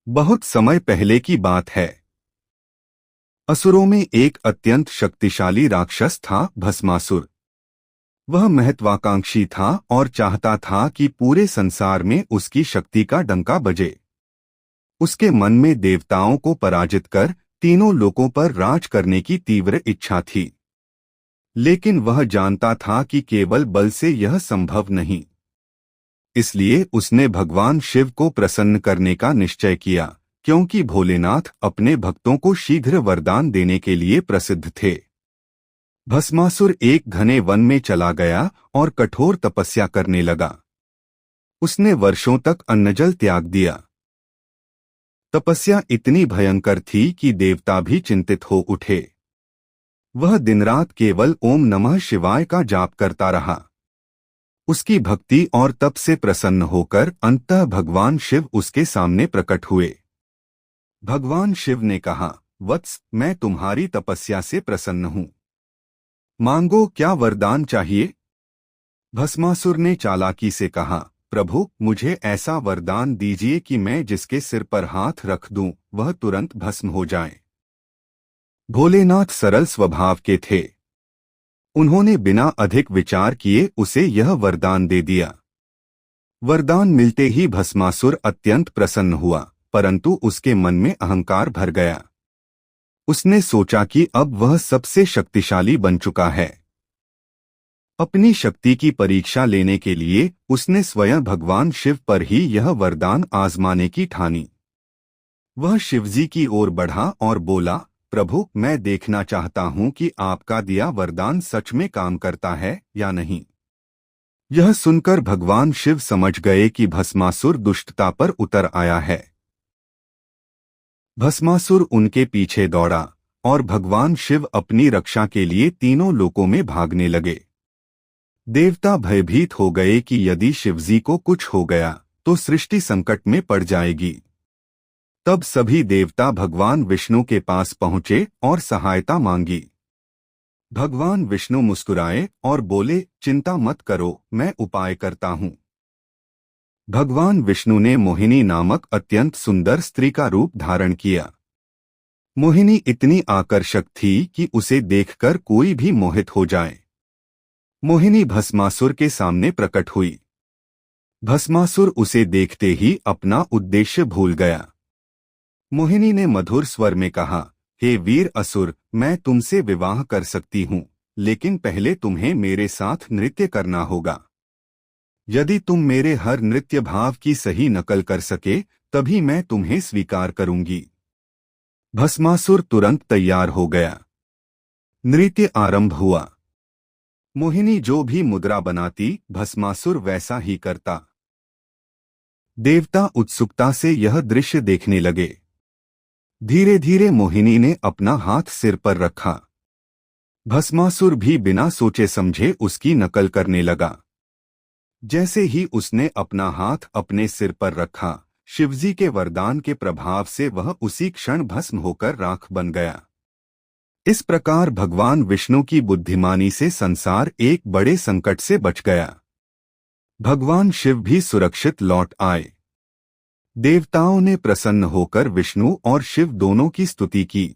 बहुत समय पहले की बात है। असुरों में एक अत्यंत शक्तिशाली राक्षस था, भस्मासुर। वह महत्वाकांक्षी था और चाहता था कि पूरे संसार में उसकी शक्ति का डंका बजे। उसके मन में देवताओं को पराजित कर तीनों लोकों पर राज करने की तीव्र इच्छा थी। लेकिन वह जानता था कि केवल बल से यह संभव नहीं। इसलिए उसने भगवान शिव को प्रसन्न करने का निश्चय किया, क्योंकि भोलेनाथ अपने भक्तों को शीघ्र वरदान देने के लिए प्रसिद्ध थे। भस्मासुर एक घने वन में चला गया और कठोर तपस्या करने लगा। उसने वर्षों तक अन्नजल त्याग दिया। तपस्या इतनी भयंकर थी कि देवता भी चिंतित हो उठे। वह दिन-रात केवल ओम नमः शिवाय का जाप करता रहा। उसकी भक्ति और तप से प्रसन्न होकर अंततः भगवान शिव उसके सामने प्रकट हुए। भगवान शिव ने कहा, वत्स, मैं तुम्हारी तपस्या से प्रसन्न हूँ। मांगो, क्या वरदान चाहिए? भस्मासुर ने चालाकी से कहा, प्रभु, मुझे ऐसा वरदान दीजिए कि मैं जिसके सिर पर हाथ रख दूं, वह तुरंत भस्म हो जाए। भोलेनाथ सरल स्वभाव के थे। उन्होंने बिना अधिक विचार किए उसे यह वरदान दे दिया। वरदान मिलते ही भस्मासुर अत्यंत प्रसन्न हुआ, परंतु उसके मन में अहंकार भर गया। उसने सोचा कि अब वह सबसे शक्तिशाली बन चुका है। अपनी शक्ति की परीक्षा लेने के लिए उसने स्वयं भगवान शिव पर ही यह वरदान आजमाने की ठानी। वह शिवजी की ओर बढ़ा और बोला, प्रभु, मैं देखना चाहता हूं कि आपका दिया वरदान सच में काम करता है या नहीं। यह सुनकर भगवान शिव समझ गए कि भस्मासुर दुष्टता पर उतर आया है। भस्मासुर उनके पीछे दौड़ा और भगवान शिव अपनी रक्षा के लिए तीनों लोकों में भागने लगे। देवता भयभीत हो गए कि यदि शिवजी को कुछ हो गया तो सृष्टि संकट में पड़ जाएगी। तब सभी देवता भगवान विष्णु के पास पहुंचे और सहायता मांगी। भगवान विष्णु मुस्कुराए और बोले, चिंता मत करो, मैं उपाय करता हूं। भगवान विष्णु ने मोहिनी नामक अत्यंत सुंदर स्त्री का रूप धारण किया। मोहिनी इतनी आकर्षक थी कि उसे देखकर कोई भी मोहित हो जाए। मोहिनी भस्मासुर के सामने प्रकट हुई। भस्मासुर उसे देखते ही अपना उद्देश्य भूल गया। मोहिनी ने मधुर स्वर में कहा, हे वीर असुर, मैं तुमसे विवाह कर सकती हूँ, लेकिन पहले तुम्हें मेरे साथ नृत्य करना होगा। यदि तुम मेरे हर नृत्य भाव की सही नकल कर सके तभी मैं तुम्हें स्वीकार करूंगी। भस्मासुर तुरंत तैयार हो गया। नृत्य आरंभ हुआ। मोहिनी जो भी मुद्रा बनाती, भस्मासुर वैसा ही करता। देवता उत्सुकता से यह दृश्य देखने लगे। धीरे धीरे मोहिनी ने अपना हाथ सिर पर रखा। भस्मासुर भी बिना सोचे समझे उसकी नकल करने लगा। जैसे ही उसने अपना हाथ अपने सिर पर रखा, शिवजी के वरदान के प्रभाव से वह उसी क्षण भस्म होकर राख बन गया। इस प्रकार भगवान विष्णु की बुद्धिमानी से संसार एक बड़े संकट से बच गया। भगवान शिव भी सुरक्षित लौट आए। देवताओं ने प्रसन्न होकर विष्णु और शिव दोनों की स्तुति की।